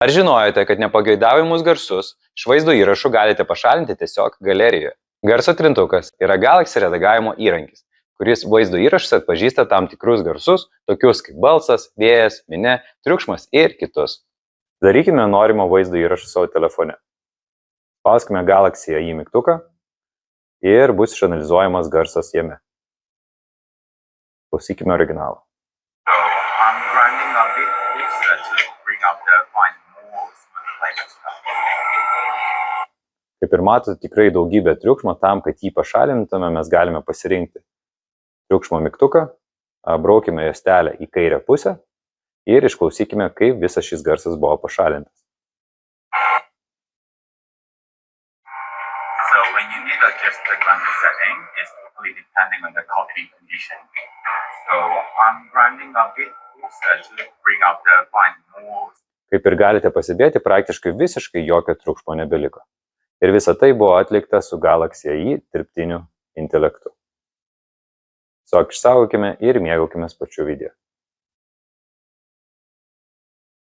Ar žinojote, kad nepageidaujamus garsus iš vaizdo įrašų galite pašalinti tiesiog galerijoje? Garso trintukas yra Galaxy redagavimo įrankis, kuris vaizdo įrašus atpažįsta tam tikrus garsus, tokius kaip balsas, vėjas, minia, triukšmas ir kitus. Darykime norimo vaizdo įrašą savo telefone. Spauskime Galaxy AI mygtuką ir bus išanalizuojamas garsas jame. Klausykime originalą. Kaip ir matote, tikrai daugybė triukšmo. Tam, kad jį pašalintume, mes galime pasirinkti triukšmo mygtuką, braukime juostelę į kairę pusę ir išklausykime, kaip visas šis garsas buvo pašalintas. Kaip ir galite pasibėti, praktiškai visiškai jokio triukšmo nebeliko. Ir visa tai buvo atlikta su Galaxy AI dirbtiniu intelektu. Tiesiog išsaugokime ir mėgaukimės pačiu video.